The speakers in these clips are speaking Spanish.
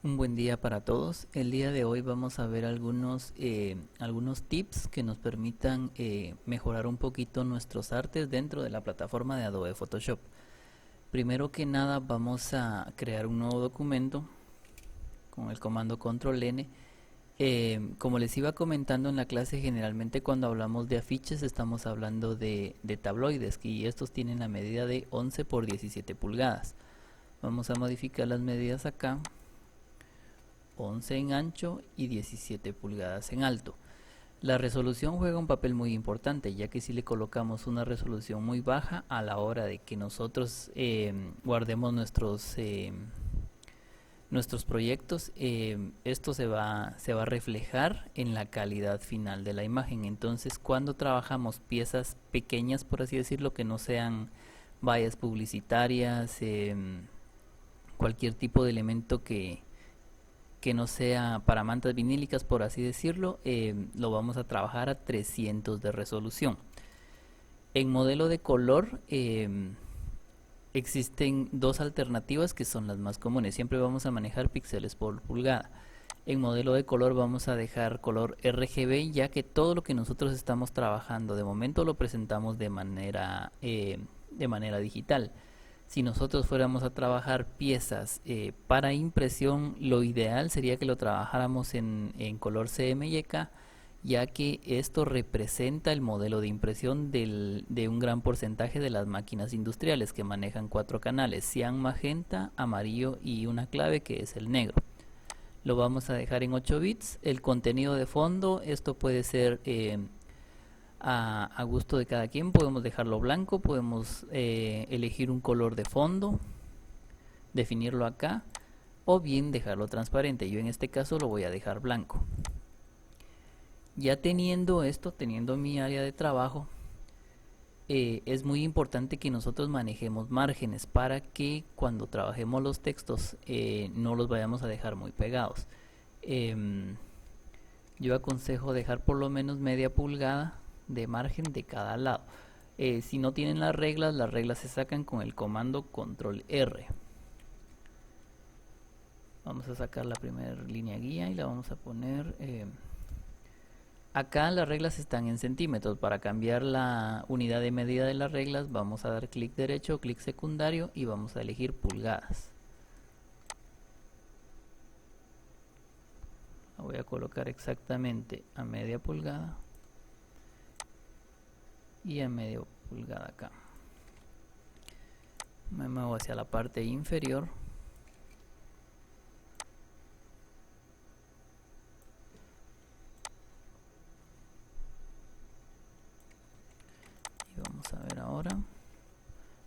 Un buen día para todos. El día de hoy vamos a ver algunos tips que nos permitan mejorar un poquito nuestros artes dentro de la plataforma de Adobe Photoshop. Primero que nada vamos a crear un nuevo documento con el comando Control N. Como les iba comentando en la clase, generalmente cuando hablamos de afiches estamos hablando de tabloides y estos tienen la medida de 11 por 17 pulgadas. Vamos a modificar las medidas acá, 11 en ancho y 17 pulgadas en alto. La resolución juega un papel muy importante, ya que si le colocamos una resolución muy baja a la hora de que nosotros guardemos nuestros proyectos, esto se va a reflejar en la calidad final de la imagen. Entonces, cuando trabajamos piezas pequeñas, por así decirlo, que no sean vallas publicitarias, cualquier tipo de elemento que no sea para mantas vinílicas, por así decirlo, lo vamos a trabajar a 300 de resolución. En modelo de color existen dos alternativas que son las más comunes. Siempre vamos a manejar píxeles por pulgada. En modelo de color vamos a dejar color RGB, ya que todo lo que nosotros estamos trabajando de momento lo presentamos de manera digital. Si nosotros fuéramos a trabajar piezas para impresión, lo ideal sería que lo trabajáramos en color CMYK, ya que esto representa el modelo de impresión de un gran porcentaje de las máquinas industriales que manejan 4 canales, cian, magenta, amarillo y una clave que es el negro. Lo vamos a dejar en 8 bits. El contenido de fondo, esto puede ser a gusto de cada quien. Podemos dejarlo blanco, podemos elegir un color de fondo, definirlo acá, o bien dejarlo transparente. Yo en este caso lo voy a dejar blanco. Ya teniendo esto, teniendo mi área de trabajo, es muy importante que nosotros manejemos márgenes para que cuando trabajemos los textos no los vayamos a dejar muy pegados. Yo aconsejo dejar por lo menos media pulgada de margen de cada lado. Si no tienen las reglas se sacan con el comando Control R. Vamos a sacar la primera línea guía y la vamos a poner acá. Las reglas están en centímetros. Para cambiar la unidad de medida de las reglas vamos a dar clic derecho, clic secundario y vamos a elegir pulgadas. La voy a colocar exactamente a media pulgada y a media pulgada acá. Me muevo hacia la parte inferior y vamos a ver ahora.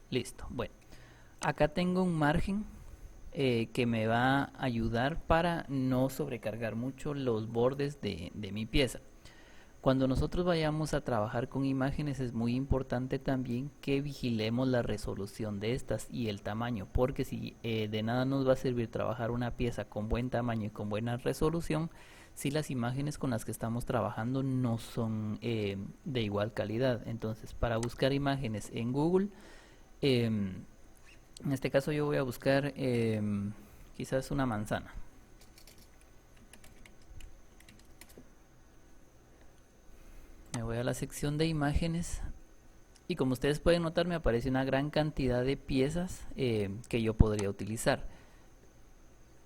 Listo. Bueno, acá tengo un margen que me va a ayudar para no sobrecargar mucho los bordes de mi pieza. Cuando nosotros vayamos a trabajar con imágenes es muy importante también que vigilemos la resolución de estas y el tamaño, porque si de nada nos va a servir trabajar una pieza con buen tamaño y con buena resolución si las imágenes con las que estamos trabajando no son de igual calidad. Entonces, para buscar imágenes en Google, en este caso yo voy a buscar quizás una manzana. Me voy a la sección de imágenes y como ustedes pueden notar me aparece una gran cantidad de piezas que yo podría utilizar.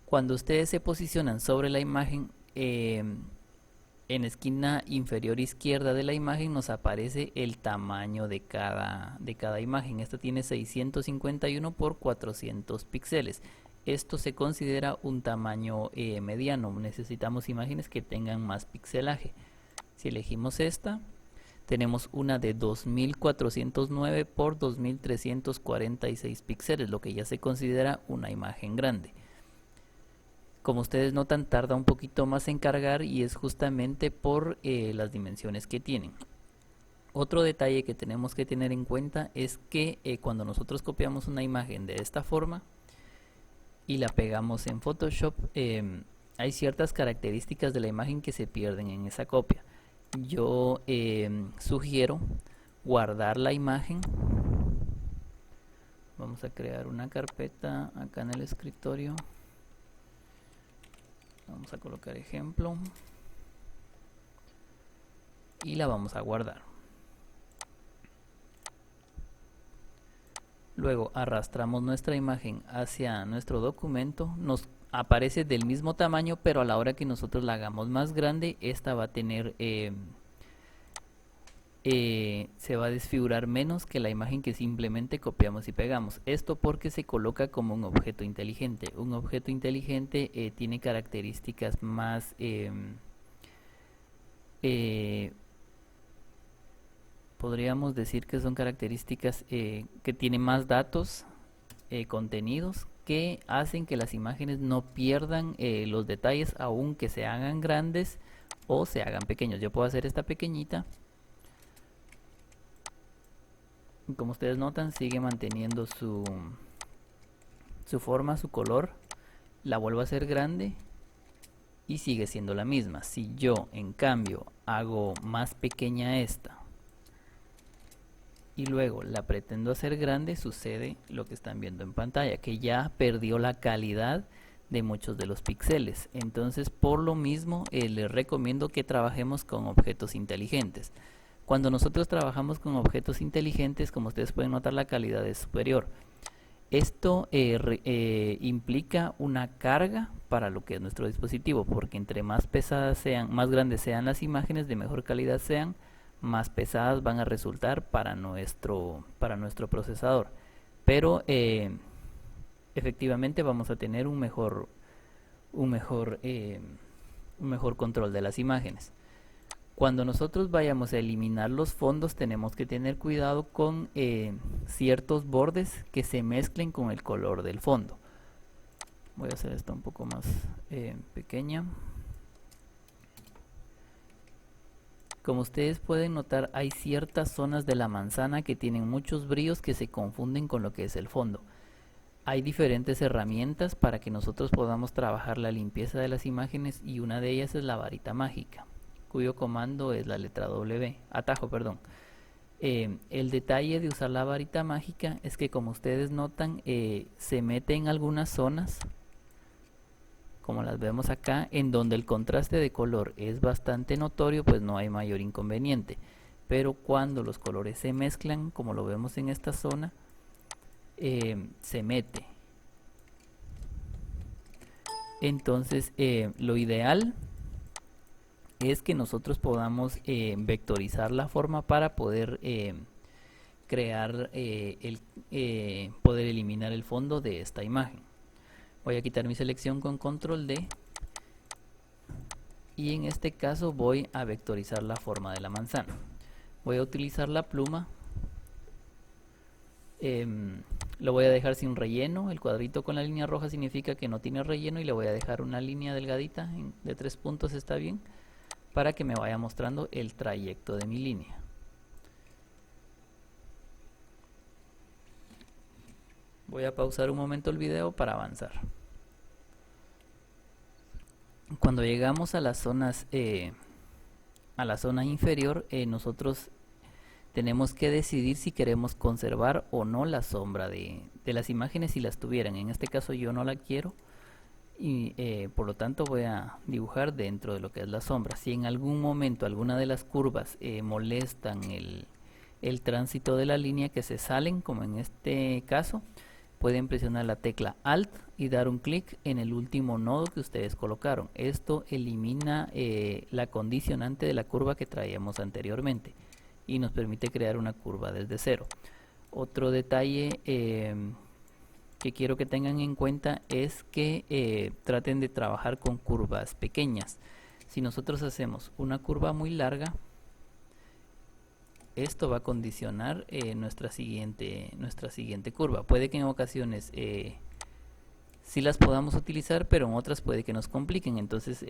Cuando ustedes se posicionan sobre la imagen, en la esquina inferior izquierda de la imagen nos aparece el tamaño de cada imagen. Esta tiene 651 por 400 píxeles. Esto se considera un tamaño mediano. Necesitamos imágenes que tengan más pixelaje. Si elegimos esta, tenemos una de 2409 por 2346 píxeles, lo que ya se considera una imagen grande. Como ustedes notan, tarda un poquito más en cargar y es justamente por las dimensiones que tienen. Otro detalle que tenemos que tener en cuenta es que cuando nosotros copiamos una imagen de esta forma y la pegamos en Photoshop, hay ciertas características de la imagen que se pierden en esa copia. Yo sugiero guardar la imagen. Vamos a crear una carpeta acá en el escritorio. Vamos a colocar ejemplo y la vamos a guardar. Luego arrastramos nuestra imagen hacia nuestro documento, nos aparece del mismo tamaño, pero a la hora que nosotros la hagamos más grande, esta va a tener, se va a desfigurar menos que la imagen que simplemente copiamos y pegamos. Esto porque se coloca como un objeto inteligente. Un objeto inteligente tiene características más podríamos decir que son características que tienen más datos contenidos que hacen que las imágenes no pierdan los detalles aunque se hagan grandes o se hagan pequeños. Yo puedo hacer esta pequeñita y como ustedes notan sigue manteniendo su forma, su color. La vuelvo a hacer grande y sigue siendo la misma. Si yo en cambio hago más pequeña esta y luego la pretendo hacer grande, sucede lo que están viendo en pantalla, que ya perdió la calidad de muchos de los píxeles. Entonces por lo mismo les recomiendo que trabajemos con objetos inteligentes. Cuando nosotros trabajamos con objetos inteligentes, como ustedes pueden notar, la calidad es superior. Esto implica una carga para lo que es nuestro dispositivo, porque entre más pesadas sean, más grandes sean las imágenes, de mejor calidad sean, más pesadas van a resultar para nuestro procesador. Pero efectivamente vamos a tener un mejor control de las imágenes. Cuando nosotros vayamos a eliminar los fondos, tenemos que tener cuidado con ciertos bordes que se mezclen con el color del fondo. Voy a hacer esto un poco más pequeña. Como ustedes pueden notar, hay ciertas zonas de la manzana que tienen muchos brillos que se confunden con lo que es el fondo. Hay diferentes herramientas para que nosotros podamos trabajar la limpieza de las imágenes y una de ellas es la varita mágica, cuyo comando es la letra W, atajo, perdón. El detalle de usar la varita mágica es que, como ustedes notan, se mete en algunas zonas, como las vemos acá, en donde el contraste de color es bastante notorio, pues no hay mayor inconveniente. Pero cuando los colores se mezclan, como lo vemos en esta zona, se mete. Entonces lo ideal es que nosotros podamos vectorizar la forma para poder crear poder eliminar el fondo de esta imagen. Voy a quitar mi selección con control D y en este caso voy a vectorizar la forma de la manzana. Voy a utilizar la pluma, lo voy a dejar sin relleno. El cuadrito con la línea roja significa que no tiene relleno y le voy a dejar una línea delgadita de 3 puntos, está bien, para que me vaya mostrando el trayecto de mi línea. Voy a pausar un momento el video para avanzar. Cuando llegamos a las zonas, a la zona inferior, nosotros tenemos que decidir si queremos conservar o no la sombra de las imágenes si las tuvieran. En este caso yo no la quiero y por lo tanto voy a dibujar dentro de lo que es la sombra. Si en algún momento alguna de las curvas molestan el tránsito de la línea, que se salen, como en este caso, pueden presionar la tecla Alt y dar un clic en el último nodo que ustedes colocaron. Esto elimina la condicionante de la curva que traíamos anteriormente y nos permite crear una curva desde cero. Otro detalle que quiero que tengan en cuenta es que traten de trabajar con curvas pequeñas. Si nosotros hacemos una curva muy larga, esto va a condicionar nuestra siguiente curva. Puede que en ocasiones sí las podamos utilizar, pero en otras puede que nos compliquen. Entonces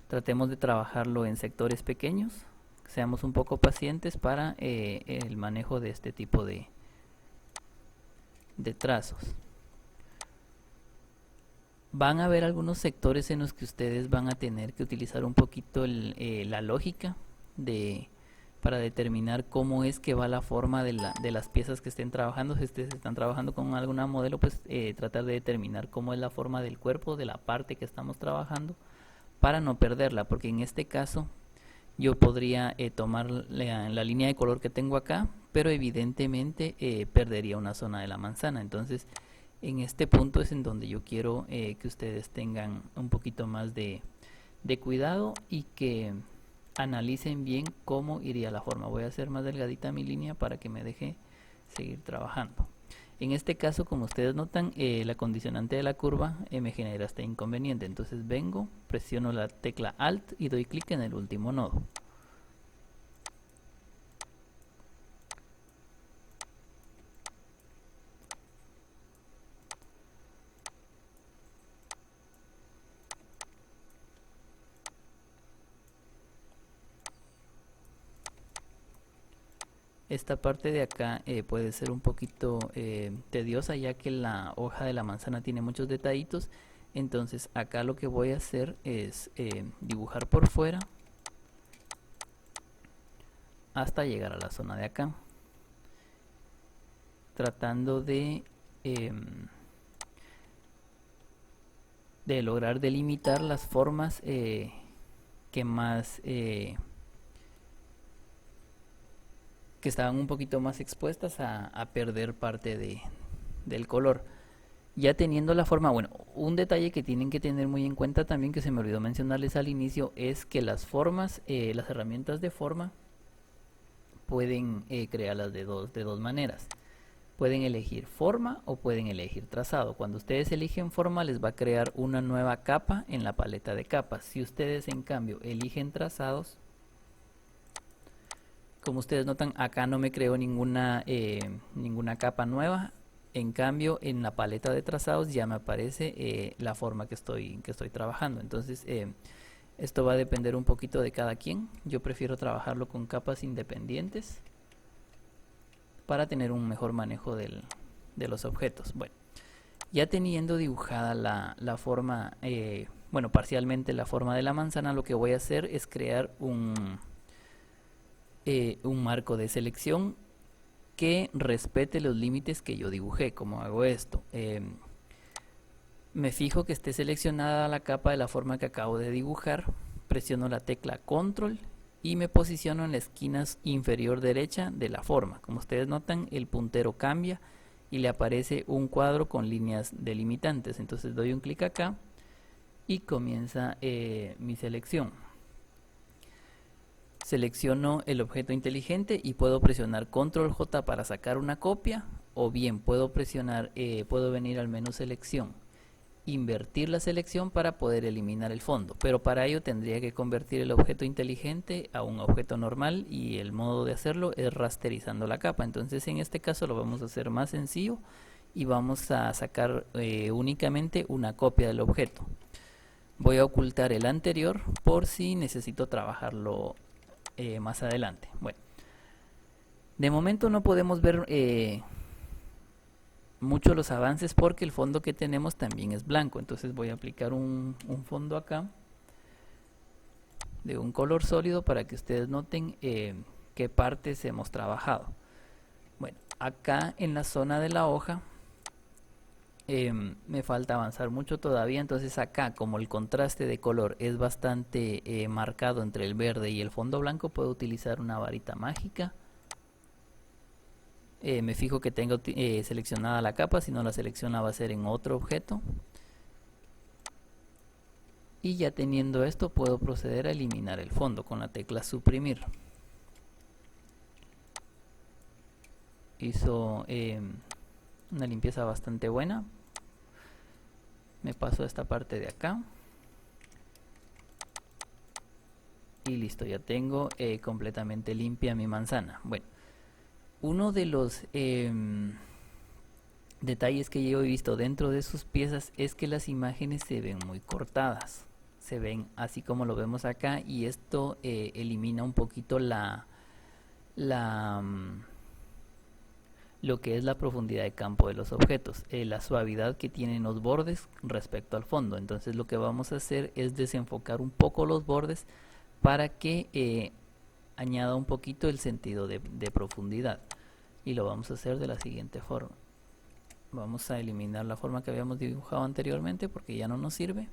tratemos de trabajarlo en sectores pequeños. Seamos un poco pacientes para el manejo de este tipo de trazos. Van a haber algunos sectores en los que ustedes van a tener que utilizar un poquito la lógica para determinar cómo es que va la forma de las piezas que estén trabajando. Si ustedes están trabajando con alguna modelo, pues tratar de determinar cómo es la forma del cuerpo, de la parte que estamos trabajando, para no perderla, porque en este caso yo podría tomar la línea de color que tengo acá, pero evidentemente perdería una zona de la manzana. Entonces en este punto es en donde yo quiero que ustedes tengan un poquito más de cuidado y que analicen bien cómo iría la forma. Voy a hacer más delgadita mi línea para que me deje seguir trabajando. En este caso, como ustedes notan, la condicionante de la curva me genera este inconveniente. Entonces vengo, presiono la tecla Alt y doy clic en el último nodo. Esta parte de acá puede ser un poquito tediosa, ya que la hoja de la manzana tiene muchos detallitos. Entonces acá lo que voy a hacer es dibujar por fuera hasta llegar a la zona de acá, tratando de lograr delimitar las formas que más que estaban un poquito más expuestas a perder parte del color. Ya teniendo la forma, bueno, un detalle que tienen que tener muy en cuenta también, que se me olvidó mencionarles al inicio, es que las formas, las herramientas de forma pueden crearlas de dos maneras. Pueden elegir forma o pueden elegir trazado. Cuando ustedes eligen forma, les va a crear una nueva capa en la paleta de capas. Si ustedes en cambio eligen trazados, como ustedes notan, acá no me creo ninguna capa nueva. En cambio, en la paleta de trazados ya me aparece la forma que estoy trabajando. Entonces esto va a depender un poquito de cada quien. Yo prefiero trabajarlo con capas independientes para tener un mejor manejo de los objetos. Bueno, ya teniendo dibujada la forma, bueno, parcialmente la forma de la manzana, lo que voy a hacer es crear un marco de selección que respete los límites que yo dibujé. ¿Cómo hago esto? Me fijo que esté seleccionada la capa de la forma que acabo de dibujar, presiono la tecla Control y me posiciono en la esquina inferior derecha de la forma. Como ustedes notan, el puntero cambia y le aparece un cuadro con líneas delimitantes. Entonces doy un clic acá y comienza mi selección. Selecciono el objeto inteligente y puedo presionar Control J para sacar una copia, o bien puedo presionar, puedo venir al menú selección, invertir la selección para poder eliminar el fondo, pero para ello tendría que convertir el objeto inteligente a un objeto normal, y el modo de hacerlo es rasterizando la capa. Entonces en este caso lo vamos a hacer más sencillo y vamos a sacar únicamente una copia del objeto. Voy a ocultar el anterior por si necesito trabajarlo más adelante. Bueno, de momento no podemos ver mucho los avances porque el fondo que tenemos también es blanco. Entonces voy a aplicar un fondo acá de un color sólido para que ustedes noten qué partes hemos trabajado. Bueno, acá en la zona de la hoja me falta avanzar mucho todavía. Entonces acá, como el contraste de color es bastante marcado entre el verde y el fondo blanco, puedo utilizar una varita mágica. Me fijo que tengo seleccionada la capa. Si no la selecciona, va a ser en otro objeto. Y ya teniendo esto, puedo proceder a eliminar el fondo con la tecla suprimir. Hizo una limpieza bastante buena. Me paso a esta parte de acá y listo, ya tengo completamente limpia mi manzana. Bueno, uno de los detalles que yo he visto dentro de sus piezas es que las imágenes se ven muy cortadas, se ven así como lo vemos acá, y esto elimina un poquito lo que es la profundidad de campo de los objetos, la suavidad que tienen los bordes respecto al fondo. Entonces lo que vamos a hacer es desenfocar un poco los bordes para que añada un poquito el sentido de profundidad. Y lo vamos a hacer de la siguiente forma. Vamos a eliminar la forma que habíamos dibujado anteriormente porque ya no nos sirve.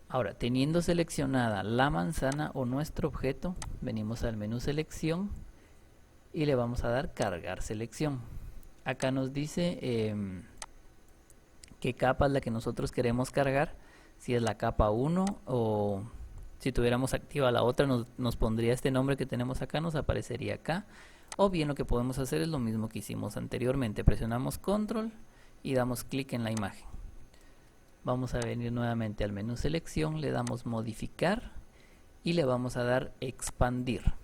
Ahora, teniendo seleccionada la manzana o nuestro objeto, venimos al menú selección y le vamos a dar cargar selección. Acá nos dice qué capa es la que nosotros queremos cargar, si es la capa 1 o si tuviéramos activa la otra nos pondría este nombre que tenemos acá, nos aparecería acá. O bien lo que podemos hacer es lo mismo que hicimos anteriormente, presionamos control y damos clic en la imagen. Vamos a venir nuevamente al menú selección, le damos modificar y le vamos a dar expandir.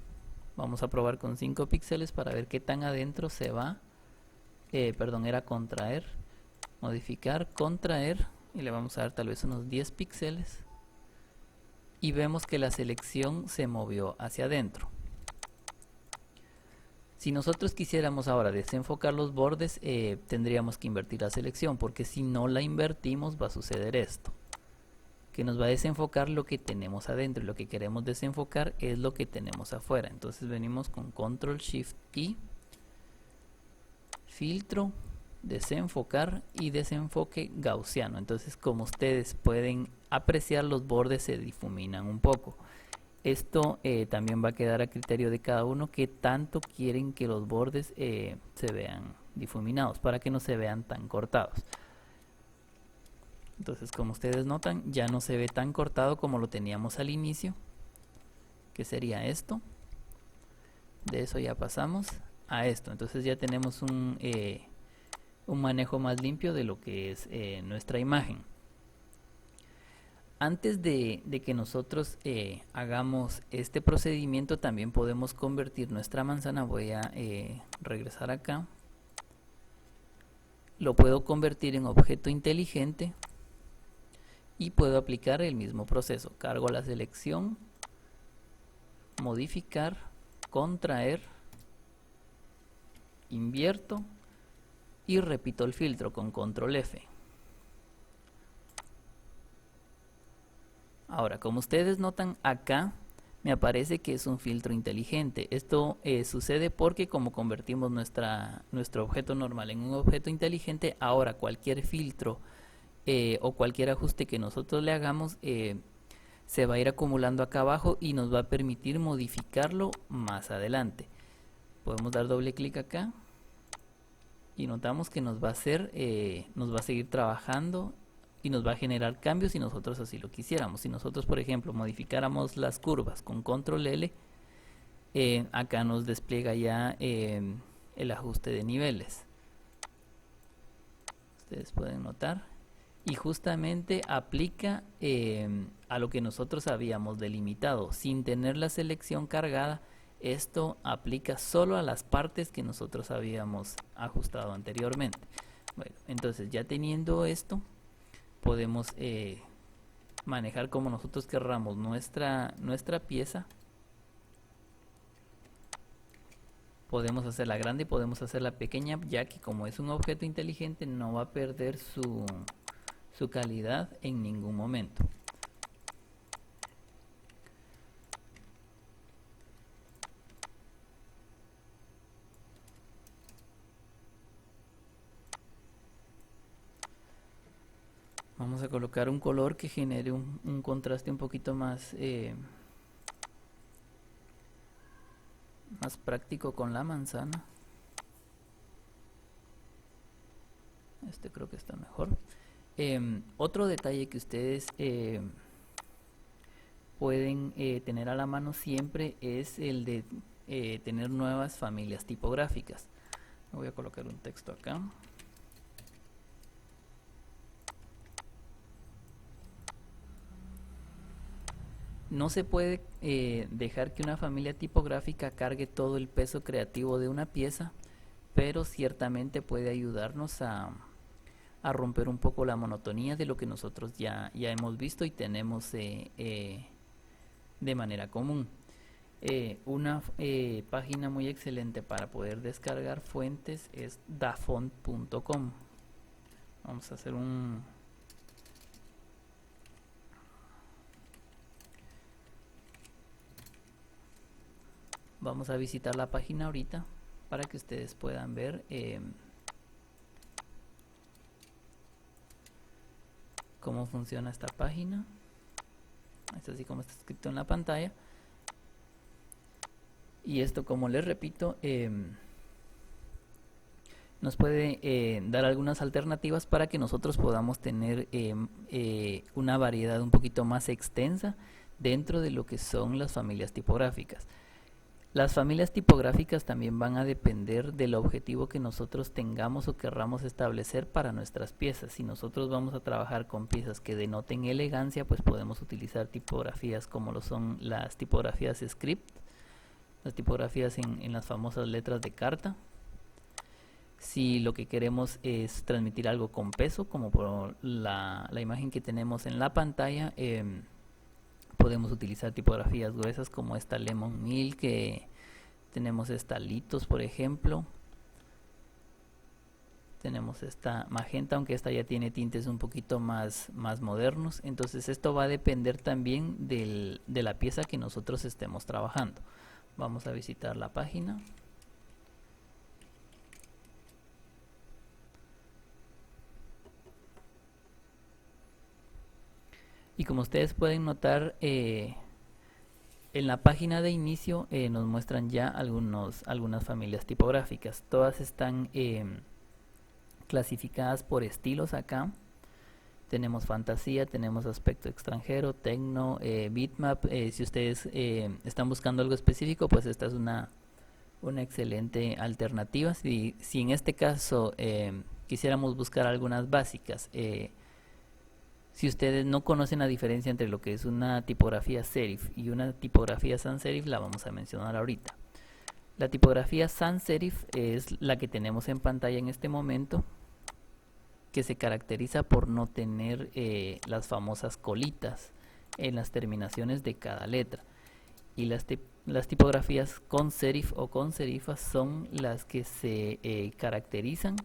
Vamos a probar con 5 píxeles para ver qué tan adentro se va. Era contraer, modificar, contraer y le vamos a dar tal vez unos 10 píxeles y vemos que la selección se movió hacia adentro. Si nosotros quisiéramos ahora desenfocar los bordes, tendríamos que invertir la selección, porque si no la invertimos va a suceder esto, que nos va a desenfocar lo que tenemos adentro y lo que queremos desenfocar es lo que tenemos afuera. Entonces venimos con Control Shift I, filtro, desenfocar y desenfoque gaussiano. Entonces, como ustedes pueden apreciar, los bordes se difuminan un poco. Esto también va a quedar a criterio de cada uno que tanto quieren que los bordes se vean difuminados para que no se vean tan cortados. Entonces, como ustedes notan, ya no se ve tan cortado como lo teníamos al inicio, que sería esto. De eso ya pasamos a esto. Entonces ya tenemos un manejo más limpio de lo que es nuestra imagen. Antes de que nosotros hagamos este procedimiento, también podemos convertir nuestra manzana. Voy a regresar acá. Lo puedo convertir en objeto inteligente y puedo aplicar el mismo proceso. Cargo la selección, modificar, contraer, invierto y repito el filtro con control F. Ahora, como ustedes notan acá, me aparece que es un filtro inteligente. Esto sucede porque como convertimos nuestro objeto normal en un objeto inteligente, ahora cualquier filtro o cualquier ajuste que nosotros le hagamos se va a ir acumulando acá abajo y nos va a permitir modificarlo más adelante. Podemos dar doble clic acá y notamos que nos va a seguir trabajando y nos va a generar cambios si nosotros así lo quisiéramos. Si nosotros, por ejemplo, modificáramos las curvas con control L, acá nos despliega ya el ajuste de niveles. Ustedes pueden notar. Y justamente aplica a lo que nosotros habíamos delimitado. Sin tener la selección cargada, esto aplica solo a las partes que nosotros habíamos ajustado anteriormente. Bueno, entonces ya teniendo esto, podemos manejar como nosotros querramos nuestra pieza. Podemos hacerla grande y podemos hacerla pequeña, ya que como es un objeto inteligente no va a perder su calidad en ningún momento. Vamos a colocar un color que genere un contraste un poquito más práctico con la manzana. Este creo que está mejor. Otro detalle que ustedes pueden tener a la mano siempre es el de tener nuevas familias tipográficas. Voy a colocar un texto acá. No se puede dejar que una familia tipográfica cargue todo el peso creativo de una pieza, pero ciertamente puede ayudarnos a romper un poco la monotonía de lo que nosotros ya hemos visto y tenemos de manera común. Una página muy excelente para poder descargar fuentes es dafont.com. Vamos a hacer un Vamos a visitar la página ahorita para que ustedes puedan ver cómo funciona esta página. Es así como está escrito en la pantalla. Y esto, como les repito, nos puede dar algunas alternativas para que nosotros podamos tener una variedad un poquito más extensa dentro de lo que son las familias tipográficas. Las familias tipográficas también van a depender del objetivo que nosotros tengamos o querramos establecer para nuestras piezas. Si nosotros vamos a trabajar con piezas que denoten elegancia, pues podemos utilizar tipografías como lo son las tipografías script, las tipografías en las famosas letras de carta. Si lo que queremos es transmitir algo con peso, como por la imagen que tenemos en la pantalla, podemos utilizar tipografías gruesas como esta Lemon Mill, que tenemos esta Litos, por ejemplo. Tenemos esta Magenta, aunque esta ya tiene tintes un poquito más modernos. Entonces esto va a depender también de la pieza que nosotros estemos trabajando. Vamos a visitar la página. Y como ustedes pueden notar, en la página de inicio nos muestran ya algunas familias tipográficas. Todas están clasificadas por estilos acá. Tenemos fantasía, tenemos aspecto extranjero, tecno, bitmap. Si ustedes están buscando algo específico, pues esta es una excelente alternativa. Si en este caso quisiéramos buscar algunas básicas, si ustedes no conocen la diferencia entre lo que es una tipografía serif y una tipografía sans serif, la vamos a mencionar ahorita. La tipografía sans serif es la que tenemos en pantalla en este momento, que se caracteriza por no tener las famosas colitas en las terminaciones de cada letra. Y las tipografías con serif o con serifas son las que se caracterizan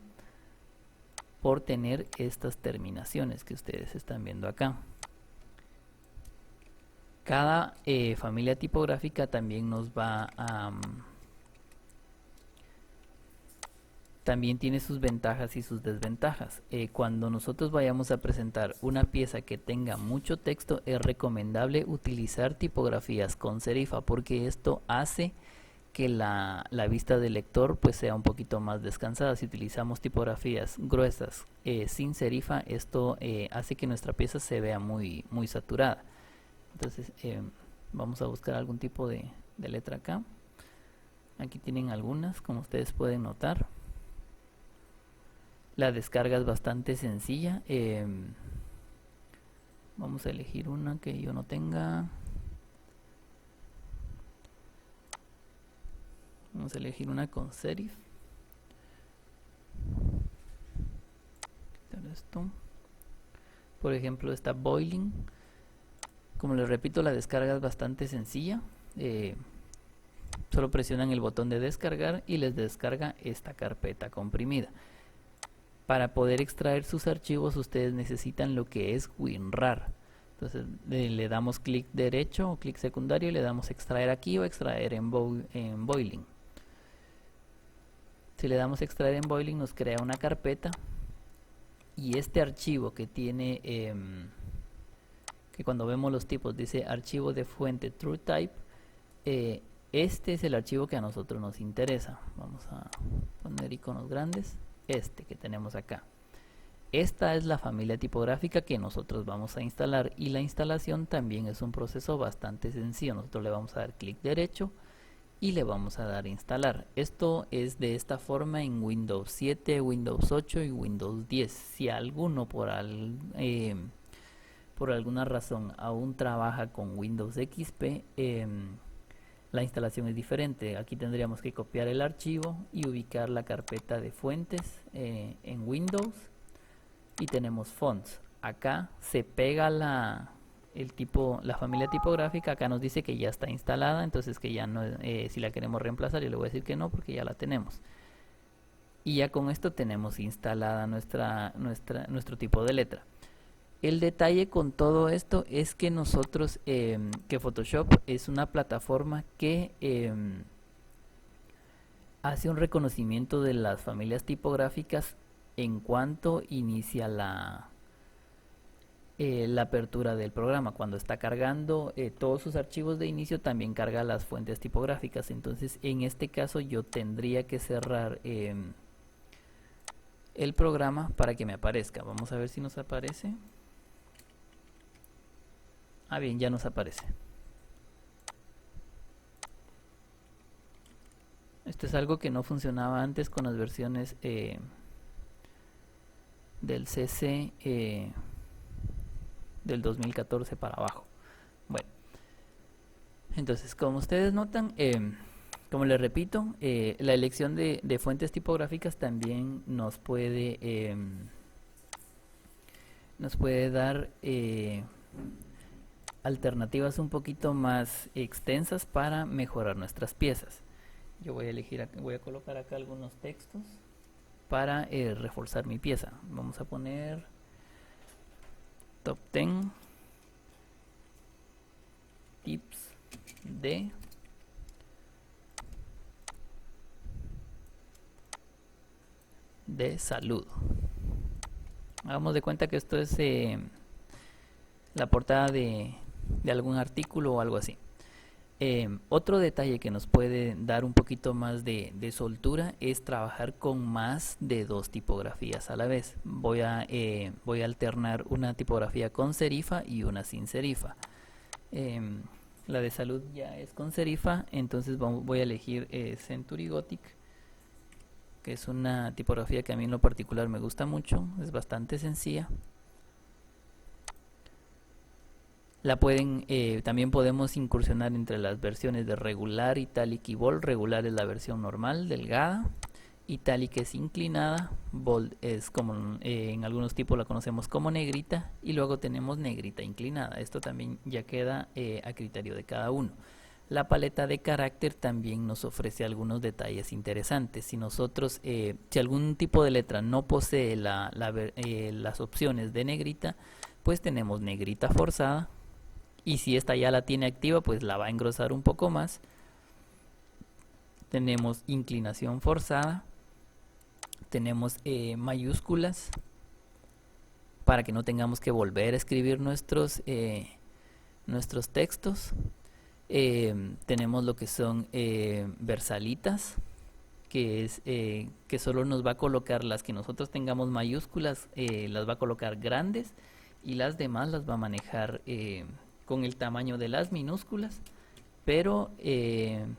por tener estas terminaciones que ustedes están viendo acá. Cada familia tipográfica también nos va a también tiene sus ventajas y sus desventajas. Cuando nosotros vayamos a presentar una pieza que tenga mucho texto, es recomendable utilizar tipografías con serifa, porque esto hace que la vista del lector pues sea un poquito más descansada. Si utilizamos tipografías gruesas sin serifa, esto hace que nuestra pieza se vea muy saturada. Entonces vamos a buscar algún tipo de letra acá. Aquí tienen algunas, como ustedes pueden notar. La descarga es bastante sencilla. Vamos a elegir una que yo no tenga. Vamos a elegir una con serif. Esto. Por ejemplo, esta Boiling. Como les repito, la descarga es bastante sencilla. Solo presionan el botón de descargar y les descarga esta carpeta comprimida. Para poder extraer sus archivos, ustedes necesitan lo que es WinRAR. Entonces le damos clic derecho o clic secundario y le damos extraer aquí o extraer en Boiling. Si le damos extraer en Boiling, nos crea una carpeta, y este archivo que tiene que cuando vemos los tipos dice archivo de fuente TrueType, este es el archivo que a nosotros nos interesa. Vamos a poner iconos grandes. Este que tenemos acá. Esta es la familia tipográfica que nosotros vamos a instalar, y la instalación también es un proceso bastante sencillo. Nosotros le vamos a dar clic derecho y le vamos a dar instalar. Esto es de esta forma en Windows 7, Windows 8 y Windows 10. Si alguno por alguna razón aún trabaja con Windows XP, la instalación es diferente. Aquí tendríamos que copiar el archivo y ubicar la carpeta de fuentes en Windows, y tenemos fonts. Acá se pega la familia tipográfica. Acá nos dice que ya está instalada, entonces que ya no, si la queremos reemplazar, yo le voy a decir que no, porque ya la tenemos. Y ya con esto tenemos instalada nuestro tipo de letra. El detalle con todo esto es que nosotros, que Photoshop es una plataforma que hace un reconocimiento de las familias tipográficas en cuanto inicia la apertura del programa. Cuando está cargando todos sus archivos de inicio, también carga las fuentes tipográficas. Entonces en este caso yo tendría que cerrar el programa para que me aparezca. Vamos a ver si nos aparece. Ah, bien, ya nos aparece. Esto es algo que no funcionaba antes con las versiones del CC del 2014 para abajo. Bueno, entonces como ustedes notan, como les repito, la elección de fuentes tipográficas también nos puede dar alternativas un poquito más extensas para mejorar nuestras piezas. Yo voy a elegir, voy a colocar acá algunos textos para reforzar mi pieza. Vamos a poner top 10 tips de salud. Hagamos de cuenta que esto es la portada de algún artículo o algo así. Otro detalle que nos puede dar un poquito más de soltura es trabajar con más de dos tipografías a la vez. Voy a alternar una tipografía con serifa y una sin serifa. La de salud ya es con serifa, entonces voy a elegir Century Gothic, que es una tipografía que a mí en lo particular me gusta mucho, es bastante sencilla. También podemos incursionar entre las versiones de regular, italic y bold. Regular es la versión normal, delgada. Italic es inclinada. Bold es como en algunos tipos la conocemos como negrita. Y luego tenemos negrita inclinada. Esto también ya queda a criterio de cada uno. La paleta de carácter también nos ofrece algunos detalles interesantes. Si algún tipo de letra no posee las opciones de negrita, pues tenemos negrita forzada. Y si esta ya la tiene activa, pues la va a engrosar un poco más. Tenemos inclinación forzada. Tenemos mayúsculas para que no tengamos que volver a escribir nuestros textos. Tenemos lo que son versalitas, que solo nos va a colocar las que nosotros tengamos mayúsculas, las va a colocar grandes, y las demás las va a manejar con el tamaño de las minúsculas, pero en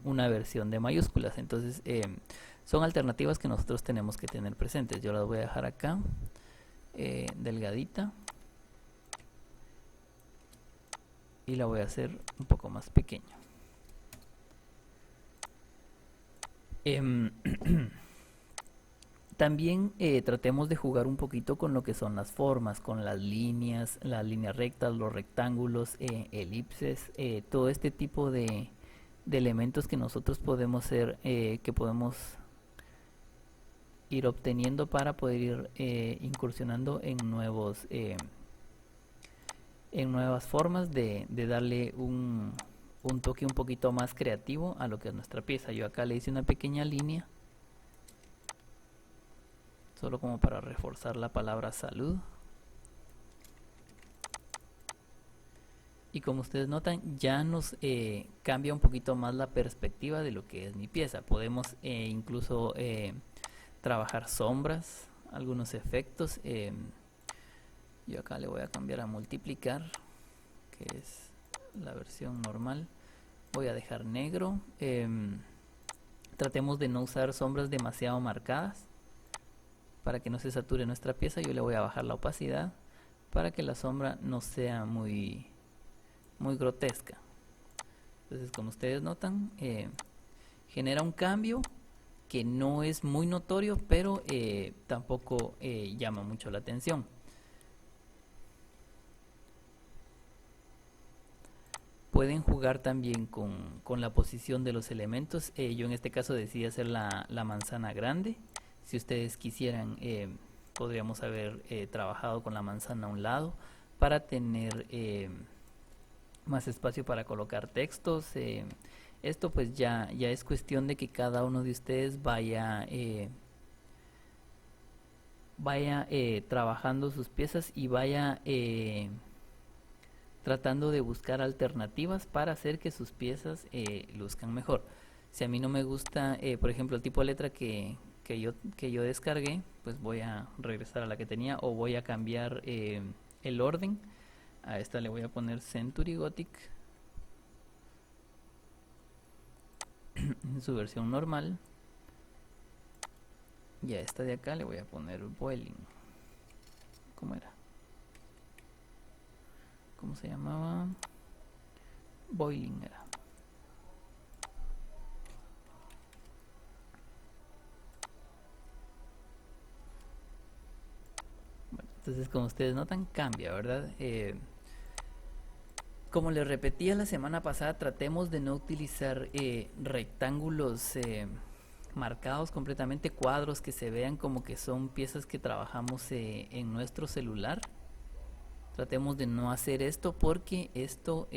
una versión de mayúsculas. Entonces son alternativas que nosotros tenemos que tener presentes. Yo las voy a dejar acá delgadita y la voy a hacer un poco más pequeña. También tratemos de jugar un poquito con lo que son las formas, con las líneas rectas, los rectángulos, elipses, todo este tipo de elementos que nosotros podemos ir obteniendo para poder ir incursionando en nuevas formas de darle un toque un poquito más creativo a lo que es nuestra pieza. Yo acá le hice una pequeña línea, solo como para reforzar la palabra salud. Y como ustedes notan, ya nos cambia un poquito más la perspectiva de lo que es mi pieza. Podemos incluso trabajar sombras, algunos efectos. Yo acá le voy a cambiar a multiplicar, que es la versión normal. Voy a dejar negro. Tratemos de no usar sombras demasiado marcadas para que no se sature nuestra pieza. Yo le voy a bajar la opacidad para que la sombra no sea muy grotesca. Entonces, como ustedes notan, genera un cambio que no es muy notorio, pero tampoco llama mucho la atención. Pueden jugar también con la posición de los elementos. Yo en este caso decidí hacer la manzana grande. Si ustedes quisieran, podríamos haber trabajado con la manzana a un lado para tener más espacio para colocar textos. Esto pues ya es cuestión de que cada uno de ustedes vaya trabajando sus piezas y vaya tratando de buscar alternativas para hacer que sus piezas luzcan mejor. Si a mí no me gusta, por ejemplo, el tipo de letra que yo descargué, pues voy a regresar a la que tenía o voy a cambiar el orden. A esta le voy a poner Century Gothic en su versión normal. Y a esta de acá le voy a poner Boiling. ¿Cómo era? ¿Cómo se llamaba? Boiling era. Bueno, entonces como ustedes notan cambia, ¿verdad? Como les repetía la semana pasada, tratemos de no utilizar rectángulos marcados completamente, cuadros que se vean como que son piezas que trabajamos en nuestro celular. Tratemos de no hacer esto porque esto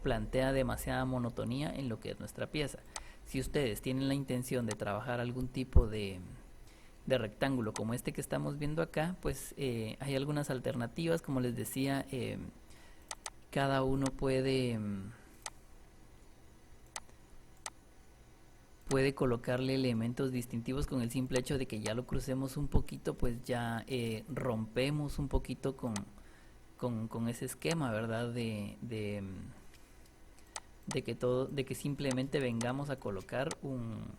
plantea demasiada monotonía en lo que es nuestra pieza. Si ustedes tienen la intención de trabajar algún tipo de rectángulo como este que estamos viendo acá, pues hay algunas alternativas. Como les decía, cada uno puede colocarle elementos distintivos. Con el simple hecho de que ya lo crucemos un poquito, pues ya rompemos un poquito con ese esquema, ¿verdad? De que simplemente vengamos a colocar un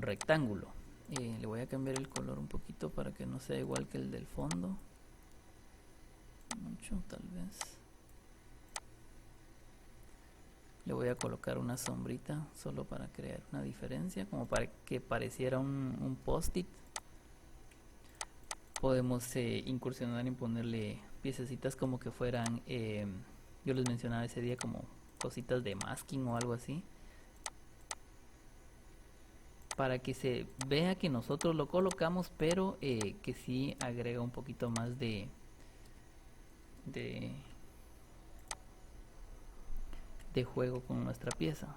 rectángulo. Le voy a cambiar el color un poquito para que no sea igual que el del fondo. Mucho, tal vez. Le voy a colocar una sombrita solo para crear una diferencia, como para que pareciera un post-it. Podemos incursionar en ponerle piececitas como que fueran, yo les mencionaba ese día, como cositas de masking o algo así, para que se vea que nosotros lo colocamos, pero que sí agrega un poquito más de juego con nuestra pieza.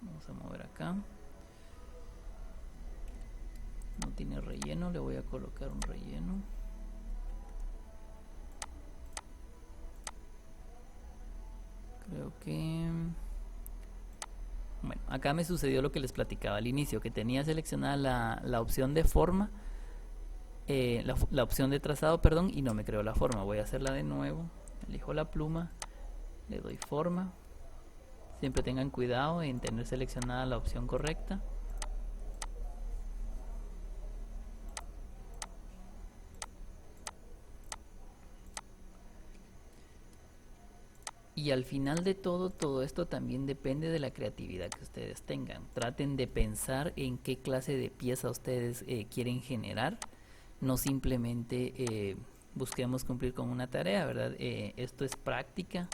Vamos a mover acá. No tiene relleno, le voy a colocar un relleno. Creo que... Bueno, acá me sucedió lo que les platicaba al inicio, que tenía seleccionada la opción de forma, la opción de trazado, perdón, y no me creó la forma. Voy a hacerla de nuevo. Elijo la pluma, le doy forma. Siempre tengan cuidado en tener seleccionada la opción correcta. Y al final de todo esto también depende de la creatividad que ustedes tengan. Traten de pensar en qué clase de pieza ustedes quieren generar. No simplemente busquemos cumplir con una tarea, ¿verdad? Esto es práctica.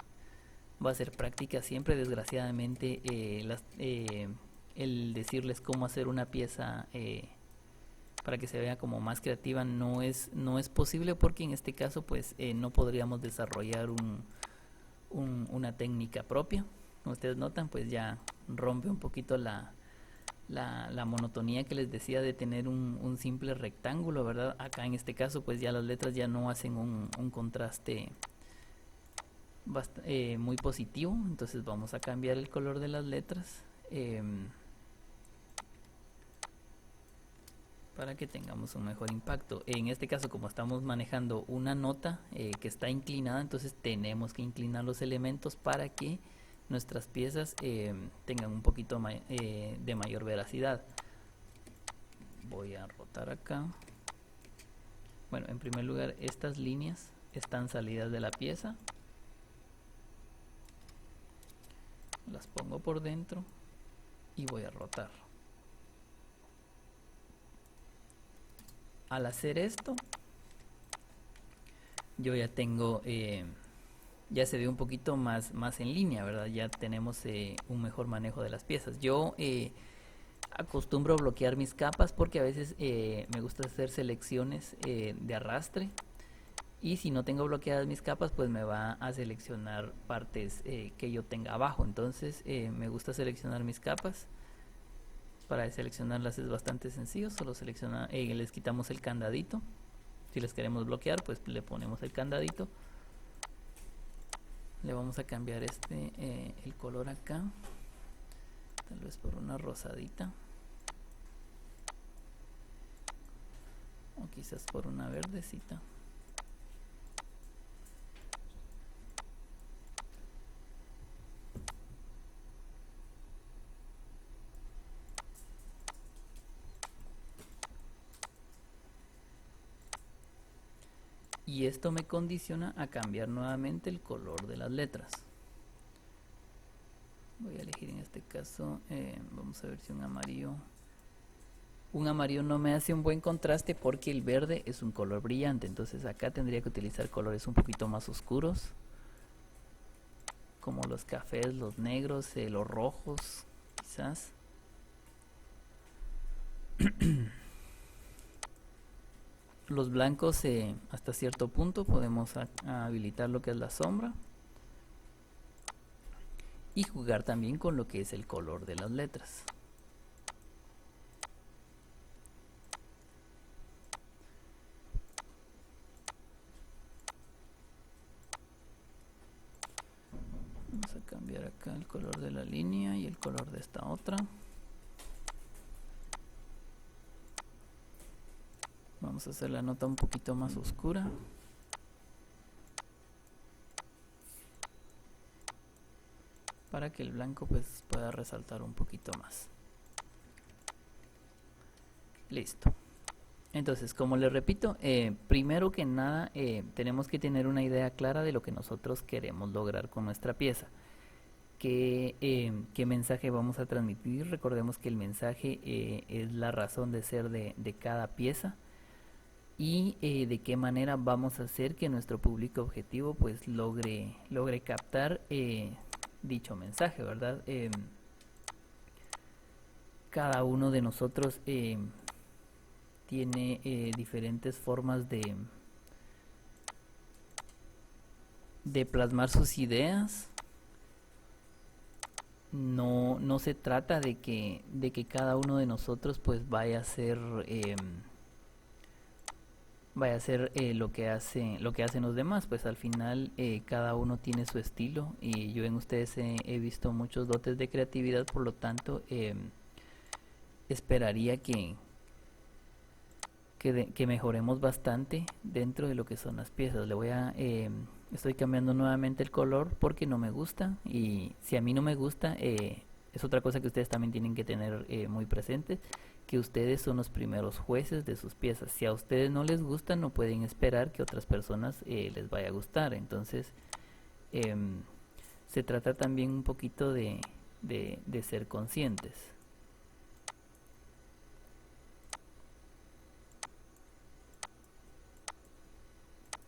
Va a ser práctica siempre. Desgraciadamente el decirles cómo hacer una pieza para que se vea como más creativa no es posible, porque en este caso pues no podríamos desarrollar una técnica propia. Como ustedes notan, pues ya rompe un poquito la monotonía que les decía de tener un simple rectángulo, ¿verdad? Acá en este caso pues ya las letras ya no hacen un contraste muy positivo. Entonces vamos a cambiar el color de las letras para que tengamos un mejor impacto. En este caso, como estamos manejando una nota que está inclinada, entonces tenemos que inclinar los elementos para que nuestras piezas tengan un poquito de mayor veracidad. Voy a rotar acá. Bueno, en primer lugar, estas líneas están salidas de la pieza. Las pongo por dentro y voy a rotar. Al hacer esto, yo ya tengo, ya se ve un poquito más en línea, ¿verdad? Ya tenemos un mejor manejo de las piezas. Yo acostumbro a bloquear mis capas porque a veces me gusta hacer selecciones de arrastre y si no tengo bloqueadas mis capas pues me va a seleccionar partes que yo tenga abajo. Entonces me gusta seleccionar mis capas. Para seleccionarlas es bastante sencillo, solo les quitamos el candadito. Si les queremos bloquear pues le ponemos el candadito. Le vamos a cambiar el color acá, tal vez por una rosadita, o quizás por una verdecita. Y esto me condiciona a cambiar nuevamente el color de las letras. Voy a elegir en este caso, vamos a ver si un amarillo. Un amarillo no me hace un buen contraste porque el verde es un color brillante. Entonces acá tendría que utilizar colores un poquito más oscuros, como los cafés, los negros, los rojos, quizás. Los blancos hasta cierto punto podemos habilitar lo que es la sombra y jugar también con lo que es el color de las letras. Vamos a cambiar acá el color de la línea y el color de esta otra. Vamos a hacer la nota un poquito más oscura. Para que el blanco pues pueda resaltar un poquito más. Listo. Entonces, como les repito, primero que nada tenemos que tener una idea clara de lo que nosotros queremos lograr con nuestra pieza. ¿Qué mensaje vamos a transmitir? Recordemos que el mensaje es la razón de ser de cada pieza. Y de qué manera vamos a hacer que nuestro público objetivo pues logre captar dicho mensaje, ¿verdad? Cada uno de nosotros tiene diferentes formas de plasmar sus ideas. No se trata de que cada uno de nosotros pues vaya a ser lo que hacen los demás. Pues al final cada uno tiene su estilo y yo en ustedes he visto muchos dotes de creatividad, por lo tanto esperaría que mejoremos bastante dentro de lo que son las piezas. Estoy cambiando nuevamente el color porque no me gusta, y si a mí no me gusta es otra cosa que ustedes también tienen que tener muy presente, que ustedes son los primeros jueces de sus piezas. Si a ustedes no les gusta, no pueden esperar que otras personas les vaya a gustar. Entonces se trata también un poquito de ser conscientes.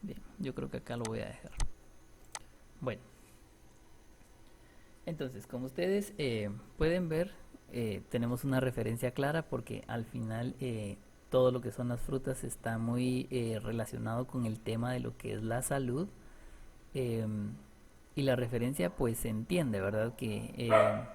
Bien, yo creo que acá lo voy a dejar. Bueno, entonces como ustedes pueden ver, tenemos una referencia clara porque al final todo lo que son las frutas está muy relacionado con el tema de lo que es la salud, y la referencia pues se entiende, ¿verdad? Que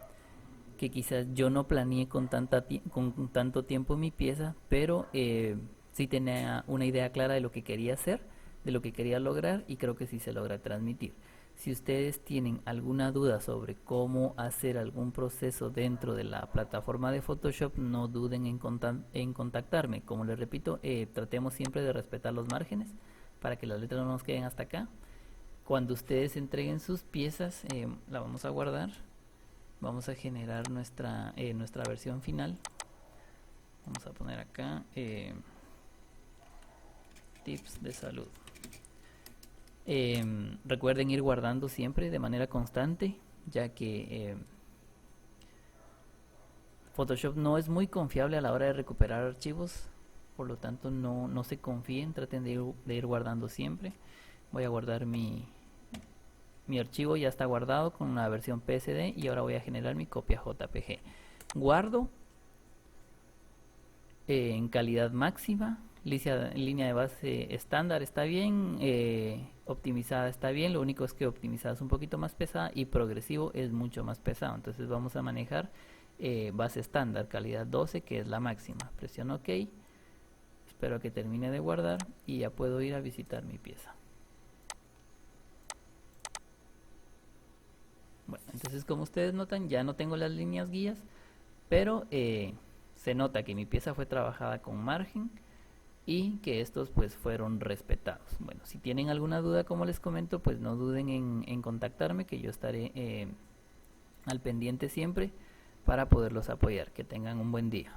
quizás yo no planeé con tanto tiempo mi pieza, pero sí tenía una idea clara de lo que quería hacer, de lo que quería lograr, y creo que sí se logra transmitir. Si ustedes tienen alguna duda sobre cómo hacer algún proceso dentro de la plataforma de Photoshop, no duden en contactarme. Como les repito, tratemos siempre de respetar los márgenes para que las letras no nos queden hasta acá. Cuando ustedes entreguen sus piezas, la vamos a guardar. Vamos a generar nuestra versión final. Vamos a poner acá tips de salud. Recuerden ir guardando siempre de manera constante, ya que Photoshop no es muy confiable a la hora de recuperar archivos, por lo tanto no se confíen, traten de ir guardando siempre. Voy a guardar mi archivo, ya está guardado con una versión PSD, y ahora voy a generar mi copia JPG. Guardo en calidad máxima, línea de base estándar está bien, optimizada está bien, lo único es que optimizada es un poquito más pesada y progresivo es mucho más pesado. Entonces vamos a manejar base estándar, calidad 12, que es la máxima. Presiono OK, espero que termine de guardar y ya puedo ir a visitar mi pieza. Bueno, entonces como ustedes notan, ya no tengo las líneas guías, pero se nota que mi pieza fue trabajada con margen y que estos pues fueron respetados. Bueno, si tienen alguna duda, como les comento, pues no duden en contactarme, que yo estaré al pendiente siempre para poderlos apoyar. Que tengan un buen día.